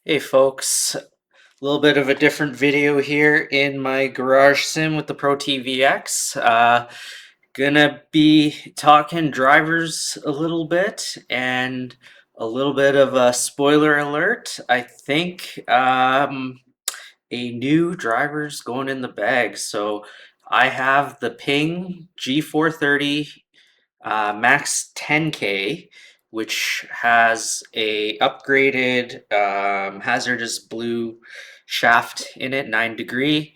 Hey folks, a little bit of a different video here in my garage sim with the Pro TVX. Gonna be talking drivers a little bit and a little bit of a spoiler alert. I think a new driver's going in the bag. So I have the Ping G430 Max 10K, which has a upgraded hazardous blue shaft in it, 9 degree.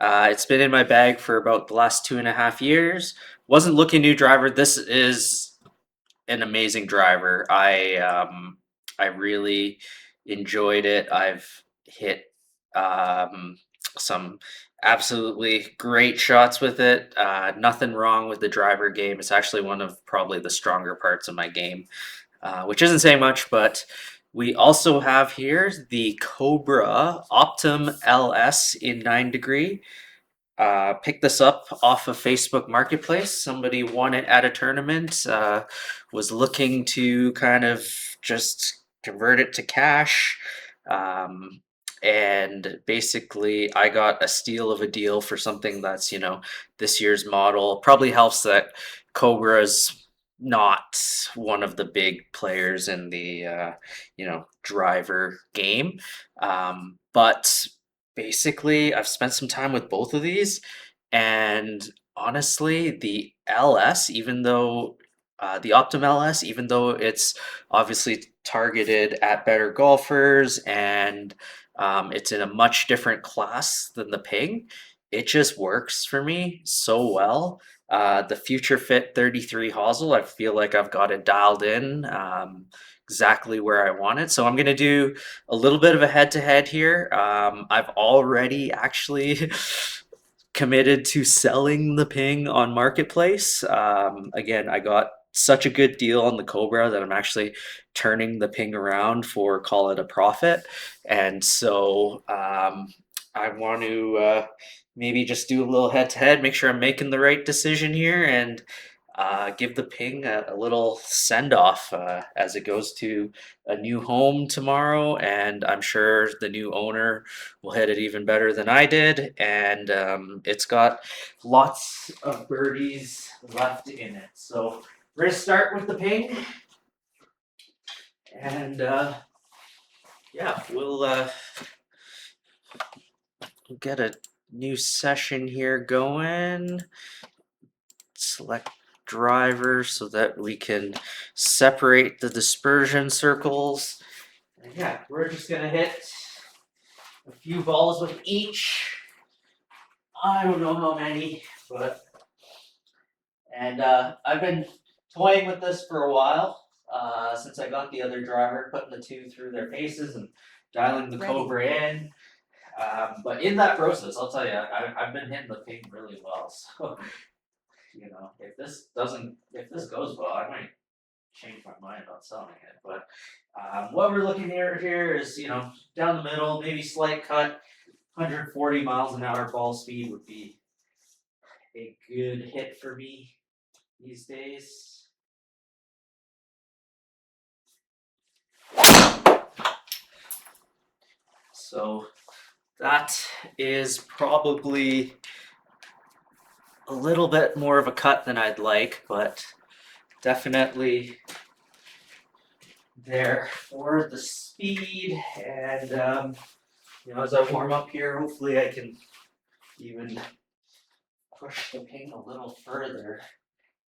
It's been in my bag for about the last 2.5 years. Wasn't looking new driver. This is an amazing driver. I really enjoyed it. I've hit um, some absolutely great shots with it. Nothing wrong with the driver game. It's actually one of probably the stronger parts of my game, which isn't saying much, but we also have here the Cobra OPTM LS in 9 degree. Picked this up off of Facebook Marketplace. Somebody won it at a tournament, was looking to kind of just convert it to cash. Um, and basically, I got a steal of a deal for something that's, this year's model. Probably helps that Cobra's not one of the big players in the, driver game. But basically, I've spent some time with both of these, and honestly, the LS, even though the Optim LS, even though it's obviously targeted at better golfers and it's in a much different class than the Ping, it just works for me so well. The Future Fit 33 hosel, I feel like I've got it dialed in exactly where I want it. So I'm going to do a little bit of a head to head here. I've already actually committed to selling the Ping on Marketplace. Again, I got such a good deal on the Cobra that I'm actually turning the Ping around for call it a profit. And so I want to maybe just do a little head to head, make sure I'm making the right decision here, and give the Ping a little send off as it goes to a new home tomorrow. And I'm sure the new owner will hit it even better than I did. And it's got lots of birdies left in it. So we're going to start with the Ping. And yeah, we'll get a new session here going. Select driver so that we can separate the dispersion circles. And yeah, we're just gonna hit a few balls with each. I don't know how many, but I've been toying with this for a while since I got the other driver, putting the two through their faces and dialing the Cobra in. But in that process, I'll tell you, I've been hitting the ping really well. So if this goes well, I might change my mind about selling it. But what we're looking at here is, down the middle, maybe slight cut, 140 miles an hour ball speed would be a good hit for me these days. So that is probably a little bit more of a cut than I'd like, but definitely there for the speed. And as I warm up here, hopefully I can even push the ping a little further,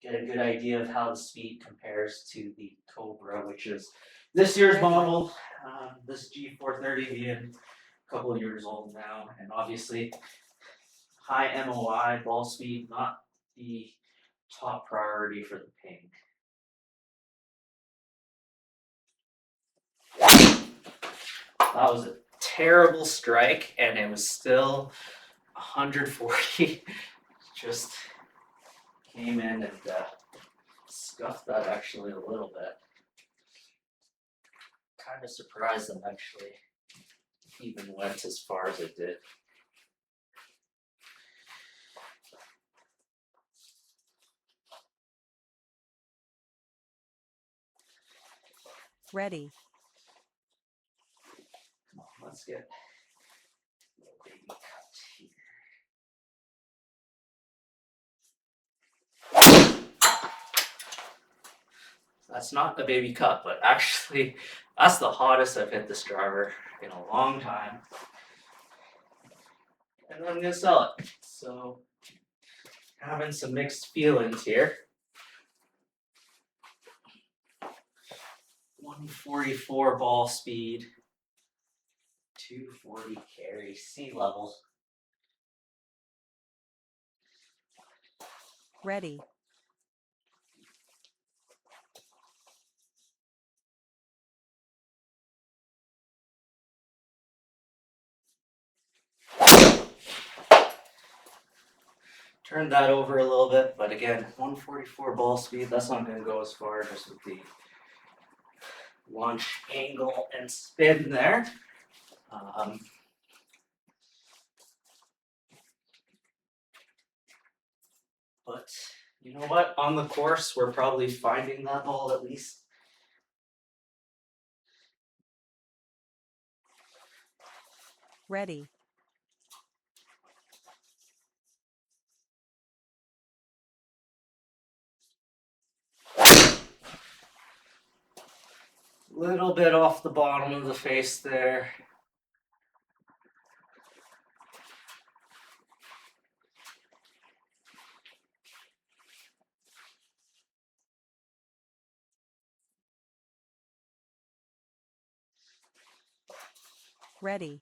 get a good idea of how the speed compares to the Cobra, which is this year's model. This G430 being a couple of years old now, and obviously high MOI ball speed, not the top priority for the ping. That was a terrible strike, and it was still 140. Just came in and scuffed that actually a little bit. Kind of surprised them actually even went as far as it did. Ready. let's get a little baby cut here. That's not a baby cut, but actually, that's the hottest I've hit this driver in a long time. And I'm gonna sell it. So, having some mixed feelings here. 144 ball speed, 240 carry, sea level. Ready. Turn that over a little bit, but again, 144 ball speed, that's not going to go as far just with the launch angle and spin there. But you know what? On the course, we're probably finding that ball at least. Ready. Little bit off the bottom of the face there. Ready.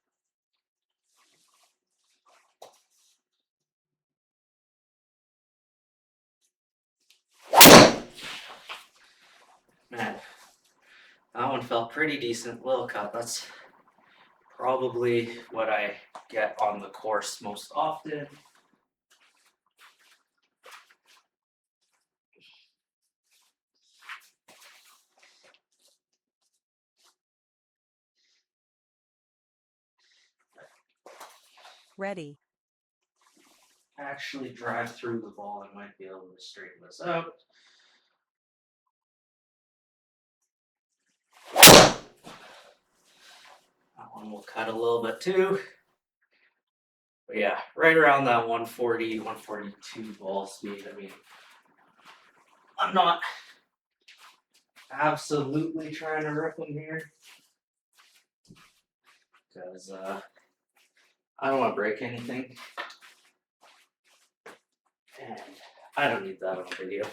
Man, that one felt pretty decent. Little cut. That's probably what I get on the course most often. Ready. Actually drive through the ball, I might be able to straighten this out. That one will cut a little bit too. But yeah, right around that 140, 142 ball speed. I mean, I'm not absolutely trying to rip them here because I don't want to break anything. And I don't need that on video.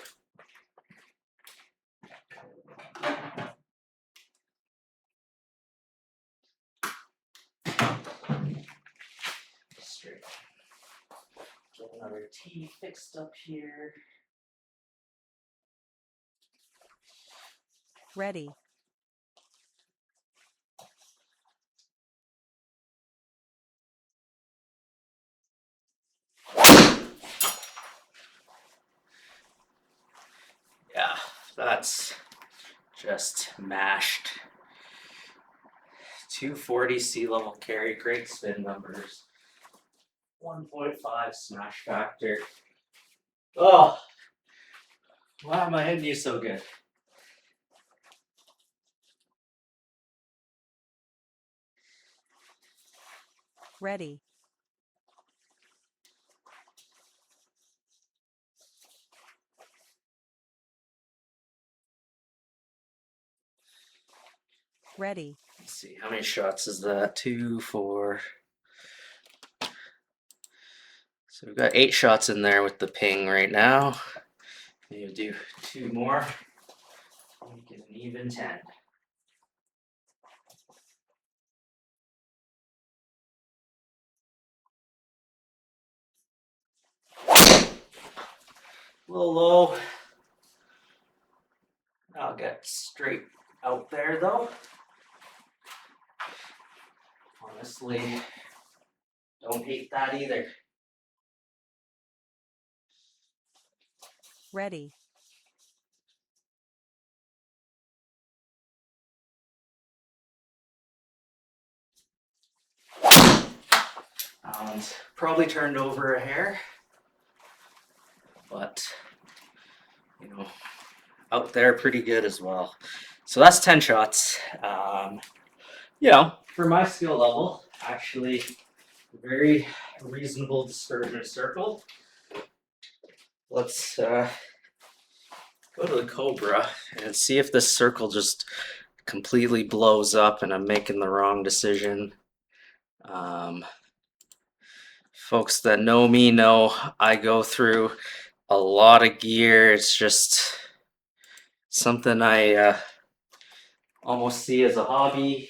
Straight. Get another T fixed up here. Ready. Yeah, that's just mashed. 240 sea level carry, great spin numbers. 1.5 smash factor. Oh, why am I hitting you so good? Ready. Ready. Let's see, how many shots is that? 2, 4. So we've got 8 shots in there with the ping right now. Maybe do 2 more. Make it an even 10. A little low. I'll get straight out there though. Honestly, don't hate that either. Ready. Probably turned over a hair, but you know, out there pretty good as well. So that's 10 shots. You know, for my skill level, actually very reasonable dispersion circle. Let's go to the Cobra and see if this circle just completely blows up and I'm making the wrong decision. Folks that know me know I go through a lot of gear. It's just something I almost see as a hobby.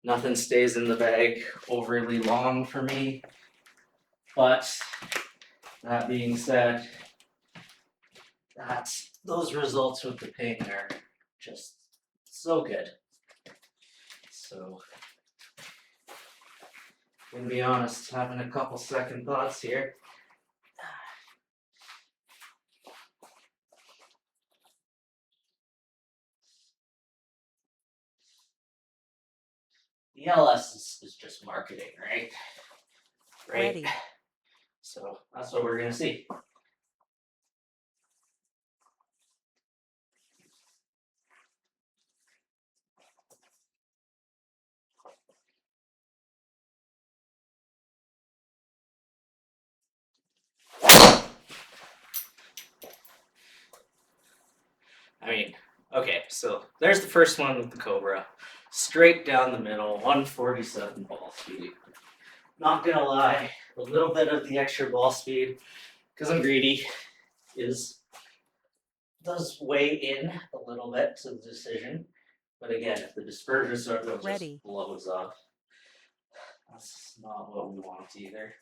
Nothing stays in the bag overly long for me. But that being said, those results with the ping are just so good. So, gonna be honest, having a couple second thoughts here. The LS is just marketing, right? Right. Ready. So that's what we're gonna see. I mean, okay, so there's the first one with the Cobra. Straight down the middle, 147 ball speed. Not gonna lie, a little bit of the extra ball speed, because I'm greedy, does weigh in a little bit to the decision. But again, if the dispersion circle just Ready. blows up, that's not what we want either.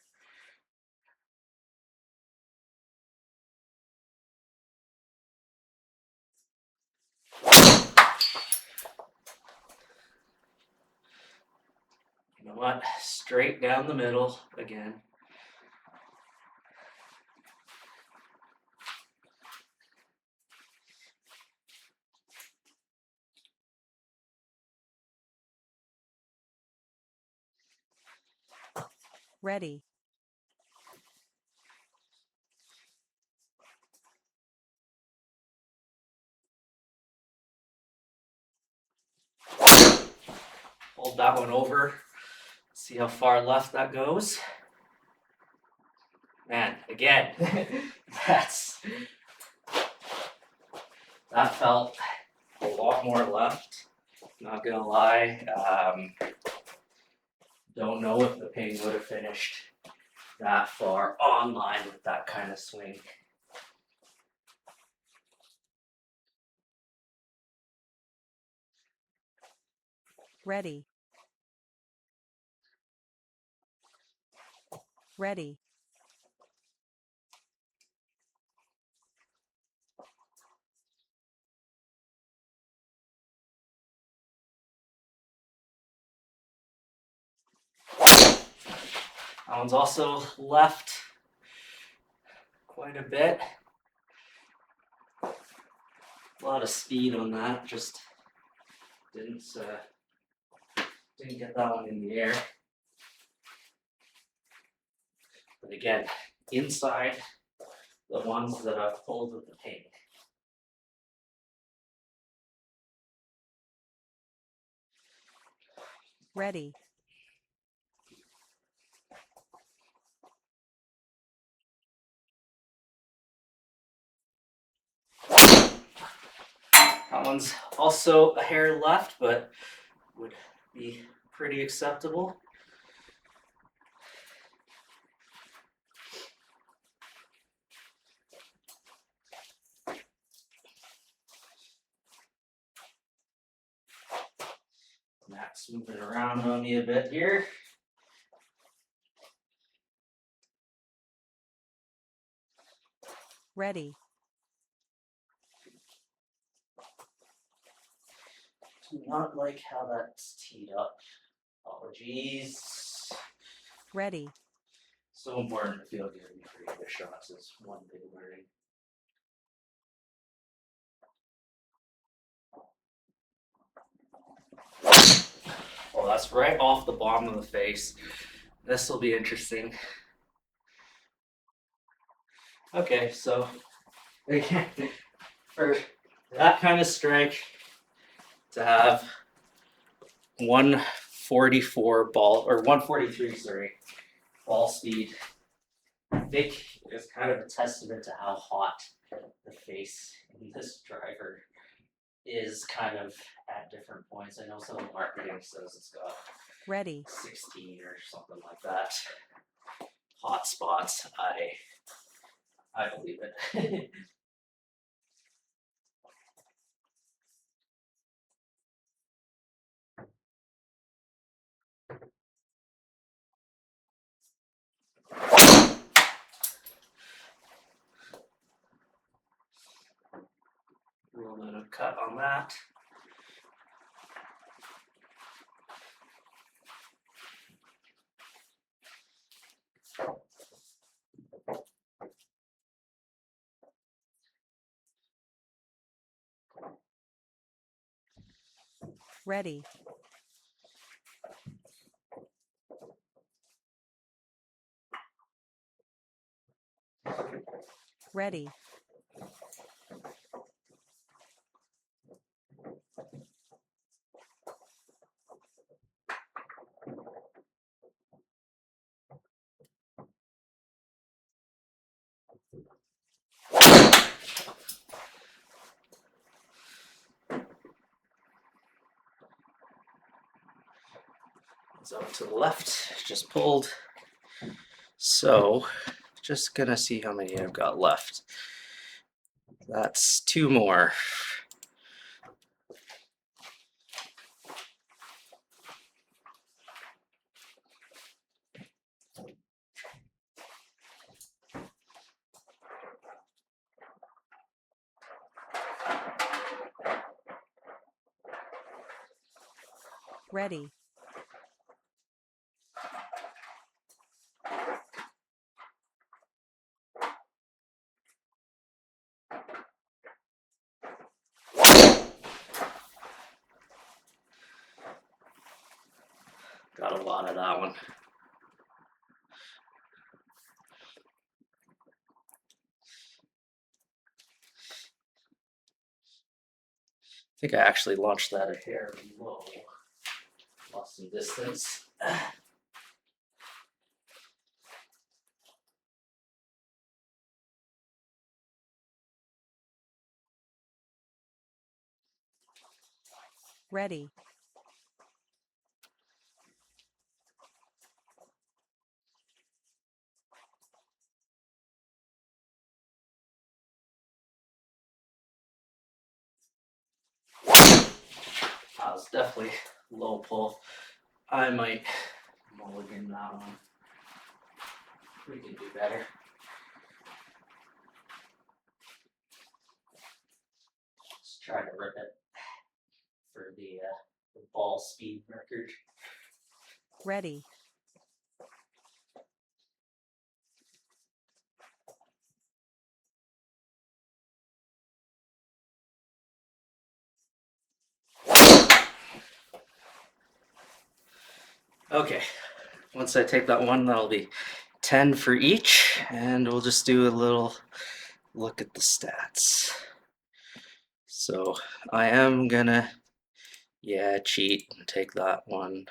You know what? Straight down the middle again. Ready. Hold that one over. See how far left that goes. Man, again, that felt a lot more left. Not gonna lie. Don't know if the ping would have finished that far online with that kind of swing. Ready. Ready. That one's also left quite a bit. A lot of speed on that. Just didn't get that one in the air. But again, inside the ones that I've pulled with the ping. Ready. That one's also a hair left, but would be pretty acceptable. Max moving around on me a bit here. Ready. Do not like how that's teed up. Apologies. Ready. So important to feel good before your shots is one big learning. Well, that's right off the bottom of the face. This will be interesting. Okay, so again, for that kind of strike to have 144 ball, or 143, sorry, ball speed. I think it's kind of a testament to how hot the face in this driver is kind of at different points. I know some of the marketing says it's got ready, 16 or something like that. Hot spots, I believe it. A little bit of cut on that. ready, ready, So to the left, just pulled. So just gonna see how many I've got left. That's two more. ready, Got a lot of that one. I think I actually launched that a hair low. Lost some distance. ready, That was definitely low pull. I might mulligan that one. We can do better. Just try to rip it for the ball speed record. ready, Okay, once I take that one, that'll be 10 for each, and we'll just do a little look at the stats. So I am gonna, cheat and take that one.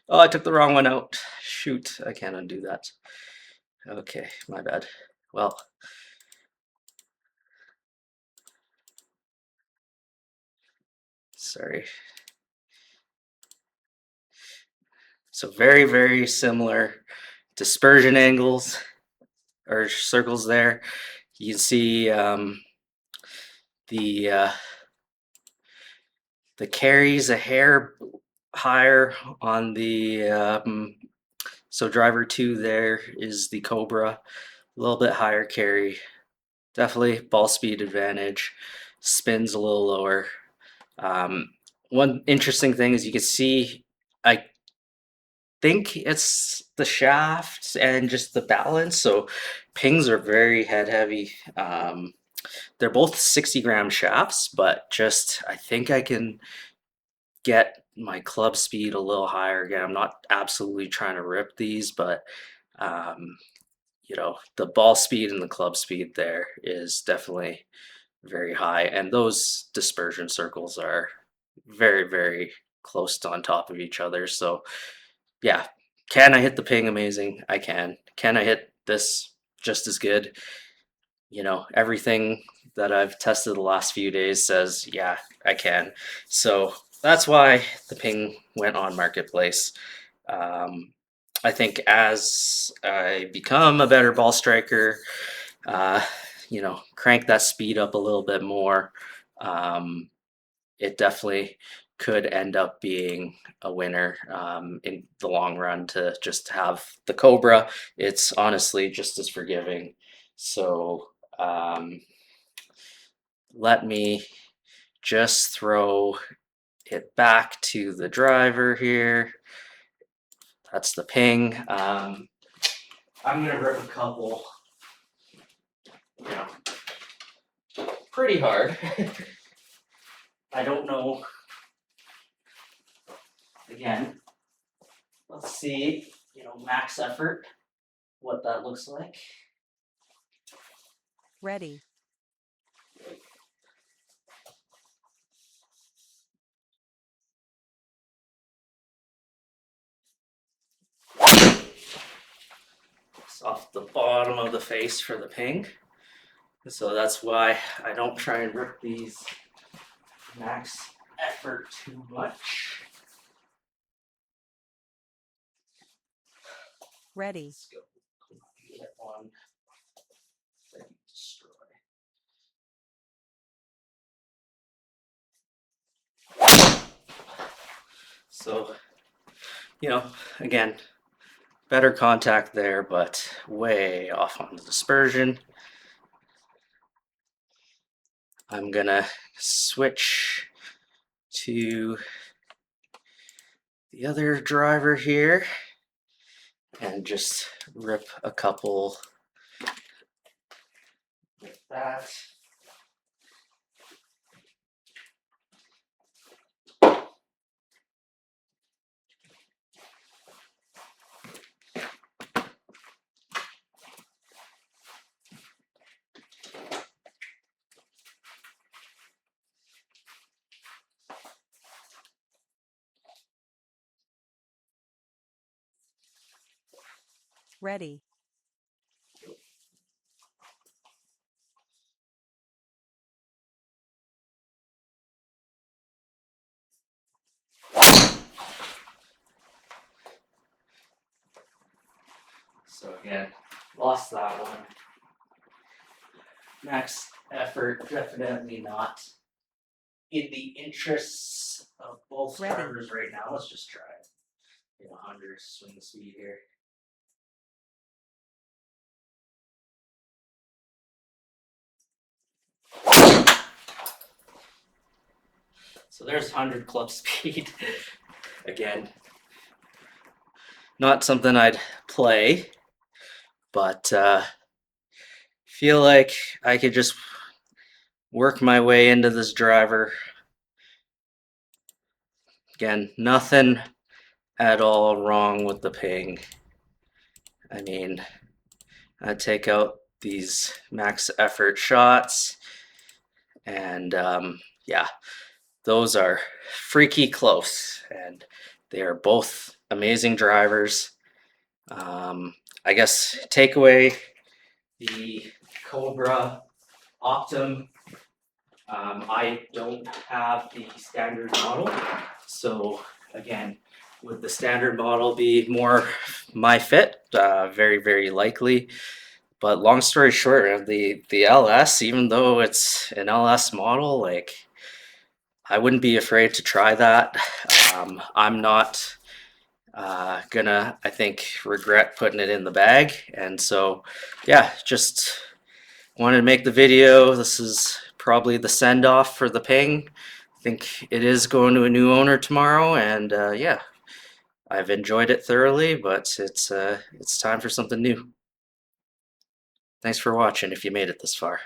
Oh, I took the wrong one out. Shoot, I can't undo that. Okay, my bad. Well, sorry. So very, very similar dispersion angles or circles there. You can see the the carries a hair higher on the so driver 2 there is the Cobra, a little bit higher carry, definitely ball speed advantage, spins a little lower. One interesting thing is you can see I think it's the shaft and just the balance. So pings are very head heavy. They're both 60-gram shafts, but just I think I can get my club speed a little higher. Again, I'm not absolutely trying to rip these, but um, the ball speed and the club speed there is definitely very high, and those dispersion circles are very, very close to on top of each other. So yeah, can I hit the ping? Amazing, I can. Can I hit this just as good? You know, everything that I've tested the last few days says, yeah, I can. So that's why the ping went on marketplace. Um, I think as I become a better ball striker, uh, you know, crank that speed up a little bit more, um, it definitely could end up being a winner in the long run to just have the Cobra. It's honestly just as forgiving. So let me just throw it back to the driver here. That's the ping. I'm gonna rip a couple, you know, pretty hard. I don't know. Again, let's see, you know, max effort, what that looks like. Ready. It's off the bottom of the face for the ping. So that's why I don't try and rip these max effort too much. Ready. Let's go. Get one. Then destroy. So, you know, again, better contact there, but way off on the dispersion. I'm gonna switch to the other driver here and just rip a couple with that. Ready. So again, lost that one. Max effort, definitely not in the interests of both Ready. drivers right now. Let's just try it. You know, 100 swing speed here. So there's 100 club speed. Again, not something I'd play, but feel like I could just work my way into this driver. Again, nothing at all wrong with the ping. I mean, I take out these max effort shots, and yeah, those are freaky close, and they are both amazing drivers. I guess take away the Cobra Optim. I don't have the standard model, so again, would the standard model be more my fit? Very, very likely. But long story short, the LS, even though it's an LS model, like I wouldn't be afraid to try that. I'm not gonna, I think, regret putting it in the bag. And so, yeah, just wanted to make the video. This is probably the send off for the ping. I think it is going to a new owner tomorrow, and yeah, I've enjoyed it thoroughly, but it's time for something new. Thanks for watching if you made it this far.